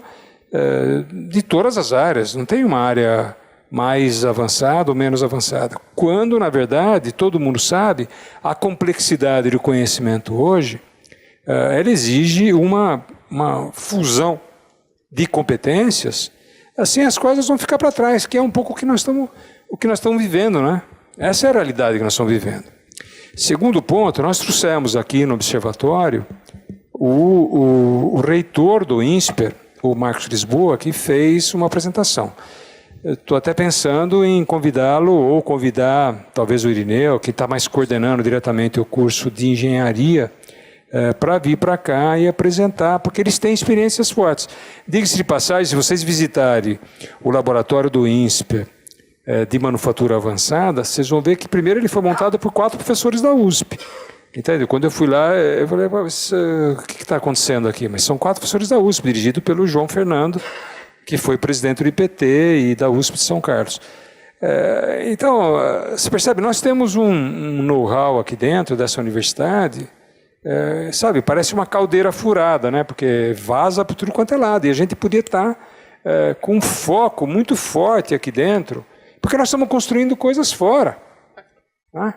de todas as áreas, não tem uma área mais avançada ou menos avançada. Quando, na verdade, todo mundo sabe, a complexidade do conhecimento hoje, ela exige uma fusão de competências, assim as coisas vão ficar para trás, que é um pouco o que nós estamos vivendo, né? Essa é a realidade que nós estamos vivendo. Segundo ponto, nós trouxemos aqui no Observatório o reitor do INSPER, o Marcos Lisboa, que fez uma apresentação. Estou até pensando em convidá-lo ou convidar talvez o Irineu, que está mais coordenando diretamente o curso de engenharia, para vir para cá e apresentar, porque eles têm experiências fortes. Diga-se de passagem, se vocês visitarem o laboratório do INSPER de manufatura avançada, vocês vão ver que primeiro ele foi montado por 4 professores da USP. Entende? Quando eu fui lá, eu falei, o que está acontecendo aqui? Mas são 4 professores da USP, dirigido pelo João Fernando, que foi presidente do IPT e da USP de São Carlos. Então, você percebe, nós temos um know-how aqui dentro dessa universidade, sabe, parece uma caldeira furada, né? Porque vaza por tudo quanto é lado. E a gente podia estar com um foco muito forte aqui dentro, porque nós estamos construindo coisas fora. Né?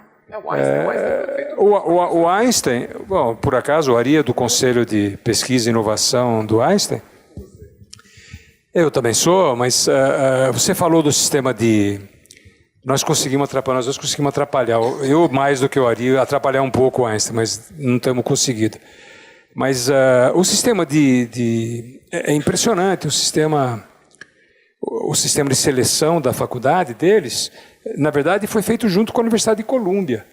O Einstein, bom, por acaso, o Ari é do Conselho de Pesquisa e Inovação do Einstein. Eu também sou, mas você falou do sistema de... Nós dois conseguimos atrapalhar. Eu, mais do que o Ari, atrapalhar um pouco o Einstein, mas não temos conseguido. Mas o sistema é impressionante, o sistema de seleção da faculdade deles, na verdade, foi feito junto com a Universidade de Colômbia.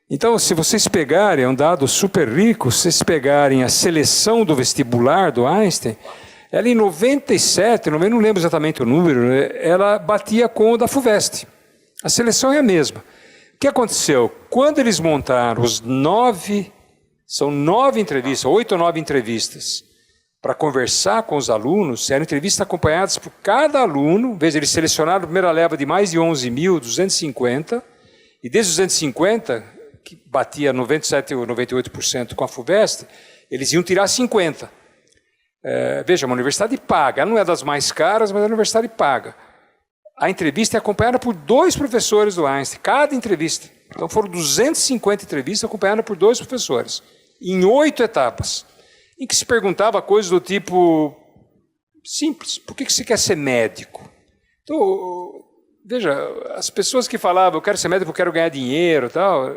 Então, se vocês pegarem, é um dado super rico, se vocês pegarem a seleção do vestibular do Einstein, ela em 97, não lembro exatamente o número, ela batia com o da FUVEST. A seleção é a mesma. O que aconteceu? Quando eles montaram são 9 entrevistas, 8 ou 9 entrevistas, para conversar com os alunos, eram entrevistas acompanhadas por cada aluno, em vez de eles selecionaram a primeira leva de mais de 11.250, e desses 250, que batia 97% ou 98% com a FUVEST, eles iam tirar 50. Veja, uma universidade paga, ela não é das mais caras, mas a universidade paga. A entrevista é acompanhada por 2 professores do Einstein, cada entrevista. Então foram 250 entrevistas acompanhadas por 2 professores, em 8 etapas, em que se perguntava coisas do tipo simples: por que você quer ser médico? Então, veja, as pessoas que falavam, eu quero ser médico porque eu quero ganhar dinheiro, tal,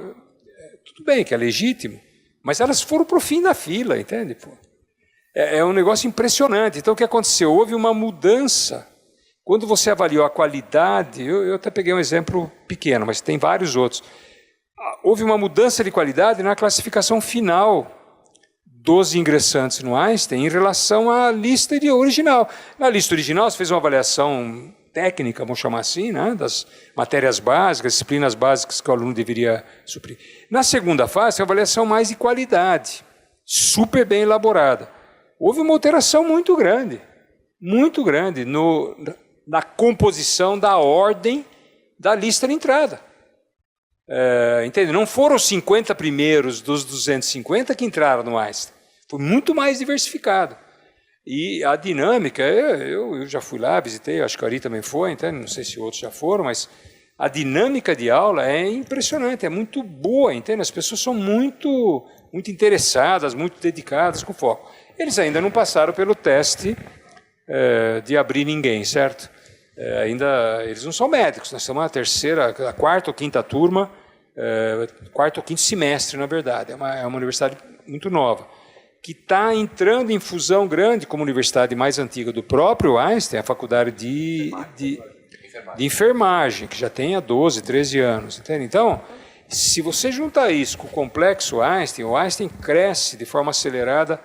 tudo bem que é legítimo, mas elas foram para o fim da fila, entende? É um negócio impressionante. Então, o que aconteceu? Houve uma mudança. Quando você avaliou a qualidade, eu até peguei um exemplo pequeno, mas tem vários outros. Houve uma mudança de qualidade na classificação final dos ingressantes no Einstein em relação à lista original. Na lista original, você fez uma avaliação técnica, vamos chamar assim, né, das matérias básicas, disciplinas básicas que o aluno deveria suprir. Na segunda fase, a avaliação mais de qualidade, super bem elaborada. Houve uma alteração muito grande na composição da ordem da lista de entrada. Entende? Não foram os 50 primeiros dos 250 que entraram no Einstein. Foi muito mais diversificado. E a dinâmica, eu já fui lá, visitei, acho que a Ari também foi, entende? Não sei se outros já foram, mas a dinâmica de aula é impressionante, é muito boa, entende? As pessoas são muito interessadas, muito dedicadas, com foco. Eles ainda não passaram pelo teste de abrir ninguém, certo? Eles não são médicos, nós estamos na a quarta ou quinta turma, quarto ou quinto semestre, na verdade. É uma universidade muito nova, que está entrando em fusão grande com a universidade mais antiga do próprio Einstein, a faculdade de enfermagem, que já tem há 12, 13 anos. Entende? Então, se você juntar isso com o complexo Einstein, o Einstein cresce de forma acelerada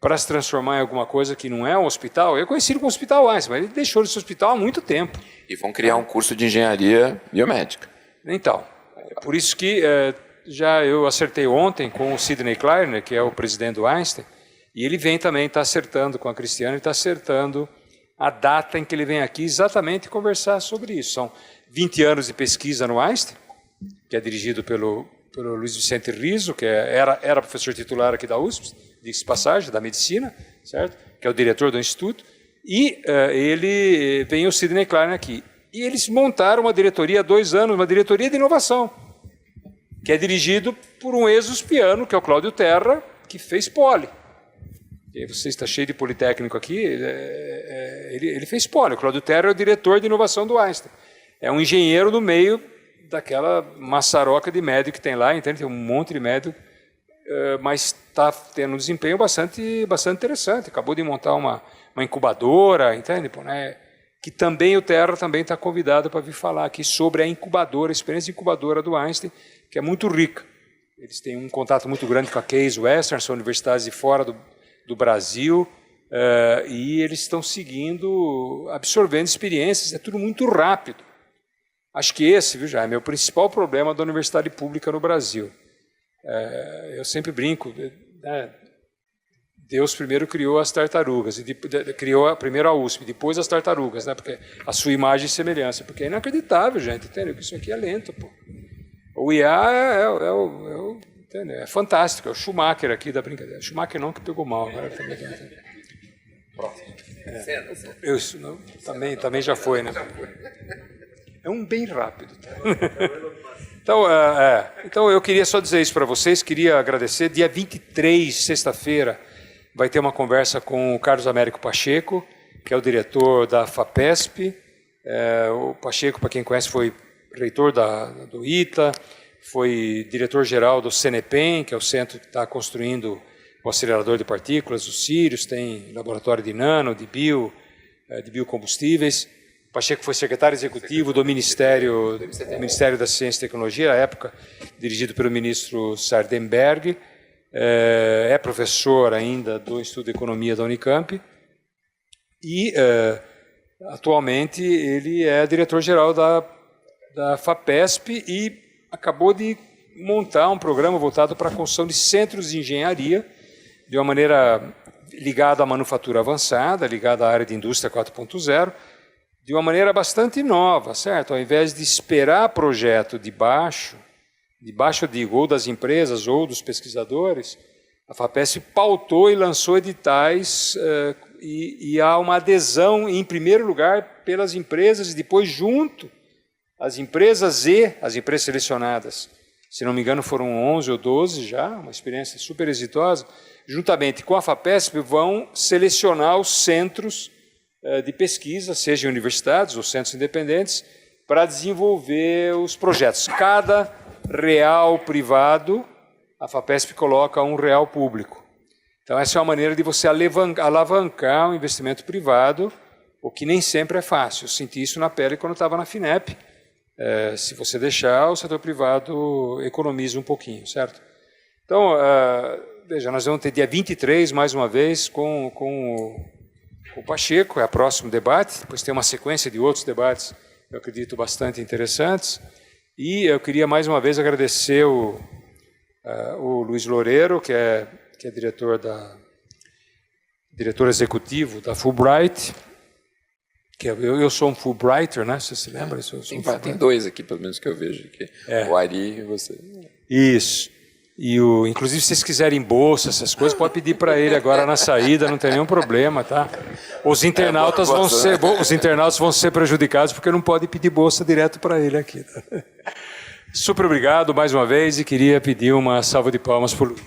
para se transformar em alguma coisa que não é um hospital. Eu conheci ele como Hospital Einstein, mas ele deixou de ser hospital há muito tempo. E vão criar um curso de engenharia biomédica. Então, é por isso que já eu acertei ontem com o Sidney Kleiner, que é o presidente do Einstein, e ele vem também, está acertando com a Cristiane, está acertando a data em que ele vem aqui exatamente conversar sobre isso. São 20 anos de pesquisa no Einstein, que é dirigido pelo Luiz Vicente Rizzo, que era professor titular aqui da USP, diga-se passagem, da medicina, certo? Que é o diretor do instituto, e ele vem o Sidney Kleiner aqui. E eles montaram uma diretoria há 2 anos, uma diretoria de inovação, que é dirigido por um ex-uspiano, que é o Cláudio Terra, que fez Poli. E você está cheio de politécnico aqui, ele fez Poli. O Cláudio Terra é o diretor de inovação do Einstein. É um engenheiro no meio daquela maçaroca de médico que tem lá, entende? Tem um monte de médico, mas está tendo um desempenho bastante interessante. Acabou de montar uma incubadora, entende? Que também o Terra também está convidado para vir falar aqui sobre a incubadora, a experiência incubadora do Einstein, que é muito rica. Eles têm um contato muito grande com a Case Western, são universidades de fora do Brasil, e eles estão seguindo, absorvendo experiências, é tudo muito rápido. Acho que esse, viu, Jaime, é o principal problema da universidade pública no Brasil. Eu sempre brinco, né? Deus primeiro criou as tartarugas, criou primeiro a USP, depois as tartarugas, né? Porque a sua imagem e semelhança, porque é inacreditável, gente, entendeu? Isso aqui é lento, pô. O IA é fantástico, é o Schumacher aqui da brincadeira. Schumacher não, que pegou mal. Agora também, também já foi, né? É um bem rápido. Tá? Então, eu queria só dizer isso para vocês, queria agradecer. Dia 23, sexta-feira, vai ter uma conversa com o Carlos Américo Pacheco, que é o diretor da FAPESP. O Pacheco, para quem conhece, foi reitor do ITA, foi diretor-geral do CNEPEM, que é o centro que está construindo o acelerador de partículas, o Sirius, tem laboratório de nano, de biocombustíveis. Pacheco foi secretário executivo do Ministério da Ciência e Tecnologia, à época dirigido pelo ministro Sardenberg, é professor ainda do Instituto de Economia da Unicamp e atualmente ele é diretor-geral da FAPESP e acabou de montar um programa voltado para a construção de centros de engenharia de uma maneira ligada à manufatura avançada, ligada à área de indústria 4.0, de uma maneira bastante nova, certo? Ao invés de esperar projeto de baixo eu digo, ou das empresas ou dos pesquisadores, a FAPESP pautou e lançou editais e há uma adesão, em primeiro lugar, pelas empresas e depois junto as empresas e as empresas selecionadas. Se não me engano, foram 11 ou 12 já, uma experiência super exitosa. Juntamente com a FAPESP, vão selecionar os centros de pesquisa, seja universidades ou centros independentes, para desenvolver os projetos. Cada real privado, a FAPESP coloca R$1 público. Então, essa é uma maneira de você alavancar o investimento privado, o que nem sempre é fácil. Eu senti isso na pele quando eu estava na FINEP. Se você deixar, o setor privado economiza um pouquinho, certo? Então, veja, nós vamos ter dia 23, mais uma vez, com o Pacheco, é o próximo debate, depois tem uma sequência de outros debates, eu acredito, bastante interessantes. E eu queria mais uma vez agradecer o Luiz Loureiro, que é diretor executivo da Fulbright, que eu sou um Fulbrighter, né? Você se lembra? Tem 2 aqui, pelo menos, que eu vejo aqui. O Ari e você. Isso. E inclusive, se vocês quiserem bolsa, essas coisas, pode pedir para ele agora na saída, não tem nenhum problema, tá? Os internautas vão ser prejudicados porque não pode pedir bolsa direto para ele aqui. Tá? Super obrigado mais uma vez e queria pedir uma salva de palmas por Luiz.